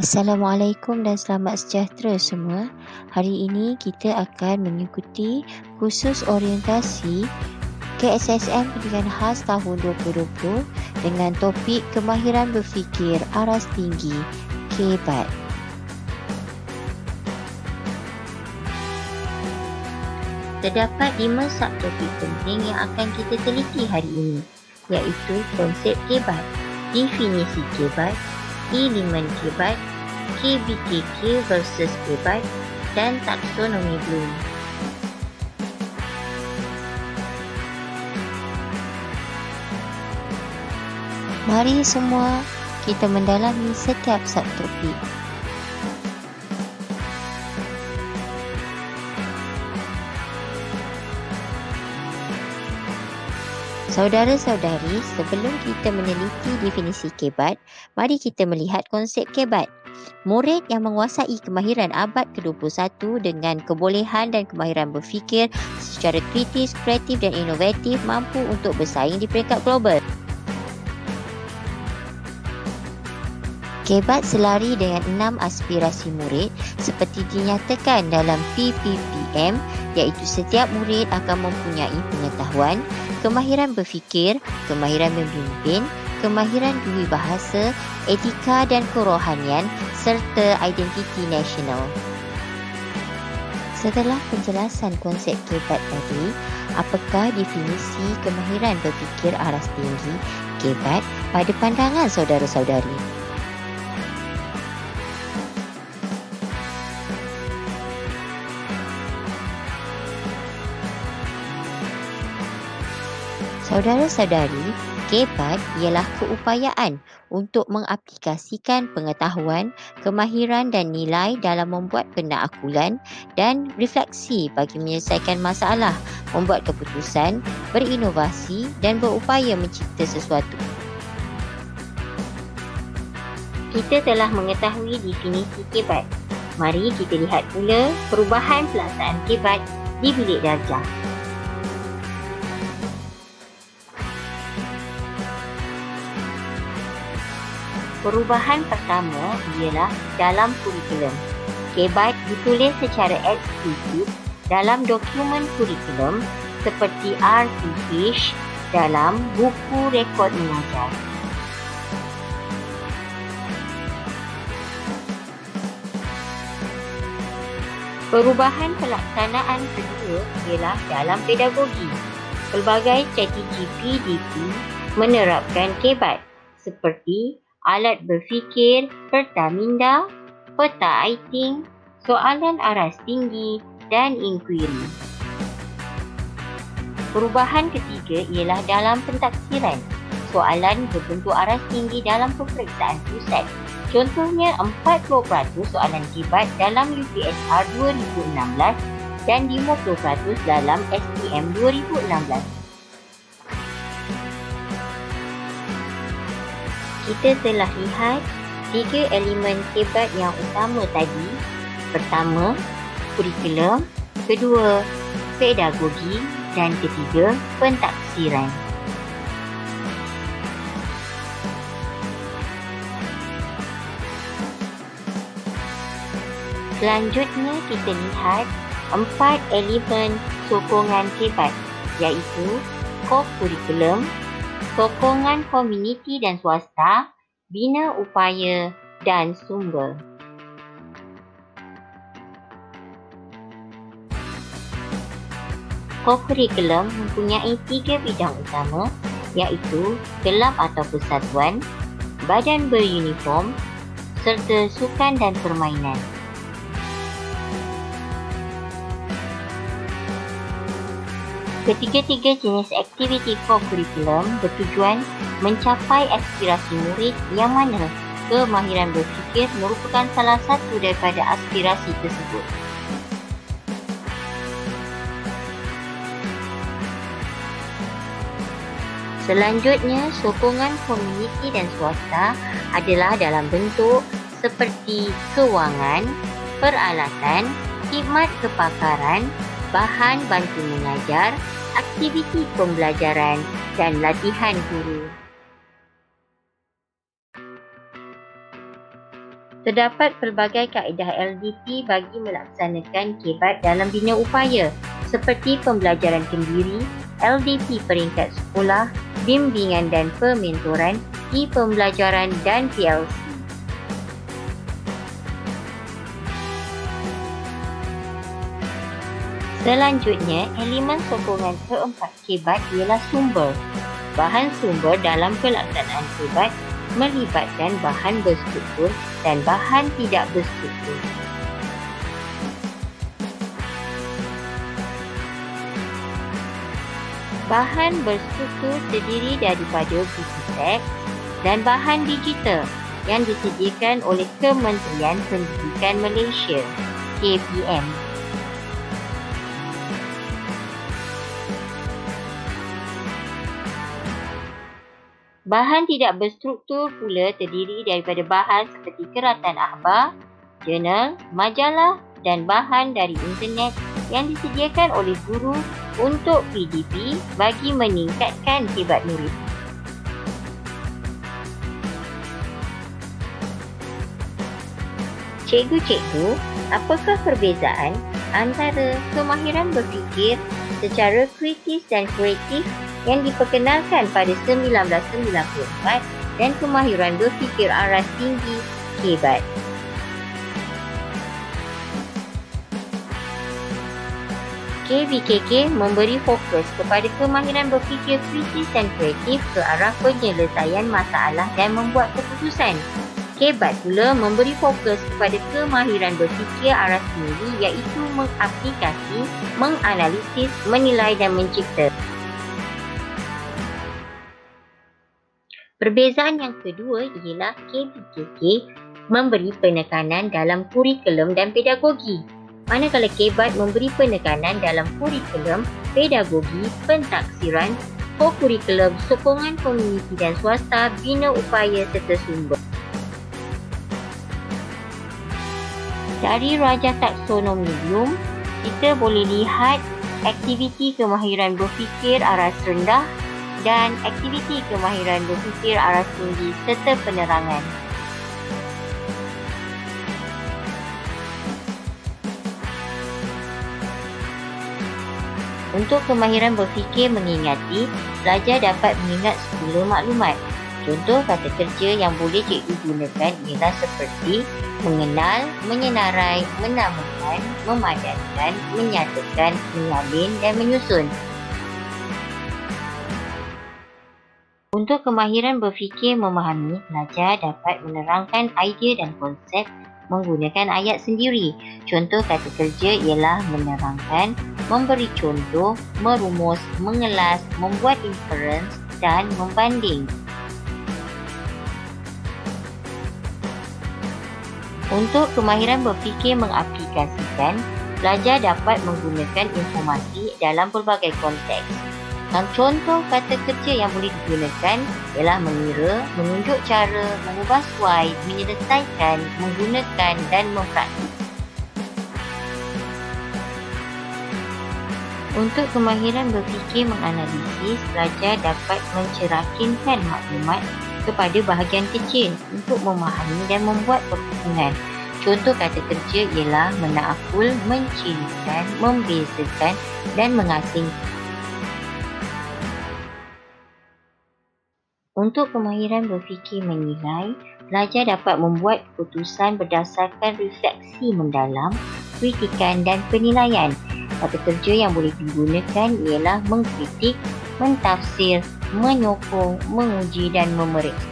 Assalamualaikum dan selamat sejahtera semua. Hari ini kita akan mengikuti kursus orientasi KSSM Pendidikan Khas tahun 2020 dengan topik Kemahiran Berfikir Aras Tinggi KBAT. Terdapat 5 subtopik penting yang akan kita teliti hari ini, iaitu konsep KBAT, definisi KBAT, elemen KBAT, KBKK versus KBAT dan taksonomi Bloom. Mari semua kita mendalami setiap subtopik. Saudara-saudari, sebelum kita meneliti definisi KBAT, mari kita melihat konsep KBAT. Murid yang menguasai kemahiran abad ke-21 dengan kebolehan dan kemahiran berfikir secara kritis, kreatif dan inovatif mampu untuk bersaing di peringkat global. KBAT selari dengan 6 aspirasi murid seperti dinyatakan dalam PPPM, iaitu setiap murid akan mempunyai pengetahuan, kemahiran berfikir, kemahiran memimpin, kemahiran dui bahasa, etika dan kerohanian serta identiti nasional. Setelah penjelasan konsep KBAT tadi, apakah definisi kemahiran berfikir aras tinggi KBAT pada pandangan saudara-saudari? Saudara-saudari, KBAT ialah keupayaan untuk mengaplikasikan pengetahuan, kemahiran dan nilai dalam membuat penaklukan dan refleksi bagi menyelesaikan masalah, membuat keputusan, berinovasi dan berupaya mencipta sesuatu. Kita telah mengetahui definisi KBAT. Mari kita lihat pula perubahan pelaksanaan KBAT di bilik darjah. Perubahan pertama ialah dalam kurikulum. KBAT ditulis secara eksplisit dalam dokumen kurikulum seperti RTH dalam buku rekod mengajar. Perubahan pelaksanaan kedua ialah dalam pedagogi. Pelbagai strategi PDP menerapkan KBAT seperti alat berfikir, peta minda, peta aiting, soalan aras tinggi dan inkuiri. Perubahan ketiga ialah dalam pentaksiran. Soalan berbentuk aras tinggi dalam peperiksaan pusat. Contohnya 40% soalan KBAT dalam UPSR 2016 dan 50% dalam SPM 2016. Kita telah lihat 3 elemen KBAT yang utama tadi. Pertama, kurikulum. Kedua, pedagogi. Dan ketiga, pentaksiran. Selanjutnya kita lihat 4 elemen sokongan KBAT, iaitu co-kurikulum, sokongan komuniti dan swasta, bina upaya dan sumber. Co-kurikulum mempunyai 3 bidang utama, iaitu kelab atau persatuan, badan beruniform serta sukan dan permainan. Ketiga-tiga jenis aktiviti co-kurikulum bertujuan mencapai aspirasi murid yang mana kemahiran berfikir merupakan salah satu daripada aspirasi tersebut. Selanjutnya, sokongan komuniti dan swasta adalah dalam bentuk seperti kewangan, peralatan, khidmat kepakaran, bahan bantu mengajar, aktiviti pembelajaran dan latihan guru. Terdapat pelbagai kaedah LDP bagi melaksanakan KBAT dalam bina upaya seperti pembelajaran kendiri, LDP peringkat sekolah, bimbingan dan pementoran, e-pembelajaran dan PLC. Selanjutnya, elemen sokongan keempat KBAT ialah sumber. Bahan sumber dalam pelaksanaan KBAT melibatkan bahan berstruktur dan bahan tidak berstruktur. Bahan berstruktur terdiri daripada buku teks dan bahan digital yang disediakan oleh Kementerian Pendidikan Malaysia, KPM. Bahan tidak berstruktur pula terdiri daripada bahan seperti keratan akhbar, jurnal, majalah dan bahan dari internet yang disediakan oleh guru untuk PDP bagi meningkatkan KBAT murid. Cikgu-cikgu, apakah perbezaan antara kemahiran berfikir secara kritis dan kreatif yang diperkenalkan pada 1994 dan kemahiran berfikir aras tinggi KBAT? KVKK memberi fokus kepada kemahiran berfikir kritis dan kreatif ke arah penyelesaian masalah dan membuat keputusan. KBAT pula memberi fokus kepada kemahiran berfikir aras tinggi iaitu mengaplikasi, menganalisis, menilai dan mencipta. Perbezaan yang kedua ialah KVKK memberi penekanan dalam kurikulum dan pedagogi, manakala KBAT memberi penekanan dalam kurikulum, pedagogi, pentaksiran, kokurikulum, sokongan komuniti dan swasta, bina upaya serta sumber. Dari Raja Taksonomi Bloom, kita boleh lihat aktiviti kemahiran berfikir aras rendah dan aktiviti kemahiran berfikir aras tinggi serta penerangan. Untuk kemahiran berfikir mengingati, pelajar dapat mengingat 10 maklumat. Contoh kata kerja yang boleh cikgu gunakan ialah seperti mengenal, menyenarai, menamakan, memadankan, menyatakan, menyalin dan menyusun. Untuk kemahiran berfikir memahami, pelajar dapat menerangkan idea dan konsep menggunakan ayat sendiri. Contoh kata kerja ialah menerangkan, memberi contoh, merumus, mengelas, membuat inference dan membanding. Untuk kemahiran berfikir mengaplikasikan, pelajar dapat menggunakan informasi dalam pelbagai konteks. Contoh kata kerja yang boleh digunakan ialah mengira, menunjuk cara, mengubah suai, menyelesaikan, menggunakan dan mempraktik. Untuk kemahiran berfikir menganalisis, pelajar dapat mencerahkinkan maklumat kepada bahagian kecil untuk memahami dan membuat perhubungan. Contoh kata kerja ialah menakul, mencirikan, membezakan dan mengasing. Untuk kemahiran berfikir menilai, pelajar dapat membuat keputusan berdasarkan refleksi mendalam, kritikan dan penilaian. Kata kerja yang boleh digunakan ialah mengkritik, mentafsir, menyokong, menguji dan memeriksa.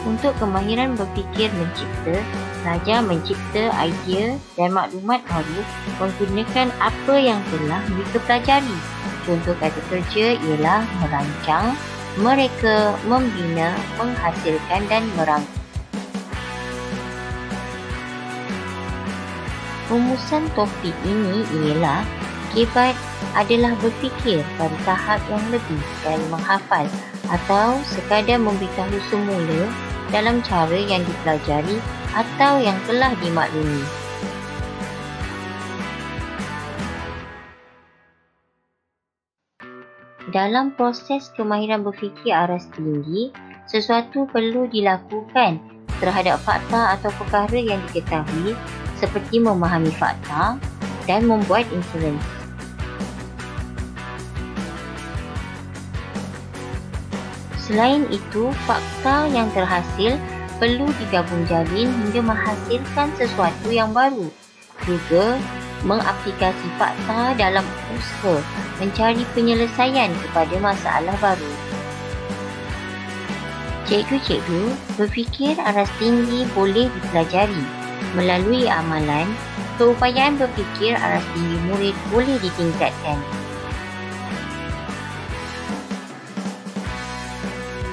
Untuk kemahiran berfikir mencipta, pelajar mencipta idea dan maklumat baru menggunakan apa yang telah mereka pelajari. Contoh kata kerja ialah merancang, mereka, membina, menghasilkan dan merangkum. Rumusan topik ini ialah KBAT adalah berfikir pada tahap yang lebih dari menghafal atau sekadar memberitahu semula dalam cara yang dipelajari atau yang telah dimaklumi. Dalam proses kemahiran berfikir aras tinggi, sesuatu perlu dilakukan terhadap fakta atau perkara yang diketahui seperti memahami fakta dan membuat inference. Selain itu, fakta yang terhasil perlu digabung jalin hingga menghasilkan sesuatu yang baru. Juga, mengaplikasi fakta dalam usaha mencari penyelesaian kepada masalah baru. Cikgu-cikgu berfikir aras tinggi boleh dipelajari. Melalui amalan, keupayaan berfikir aras tinggi murid boleh ditingkatkan.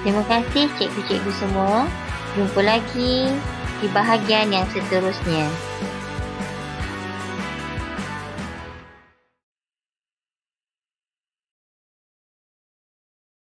Terima kasih cikgu-cikgu semua. Jumpa lagi di bahagian yang seterusnya.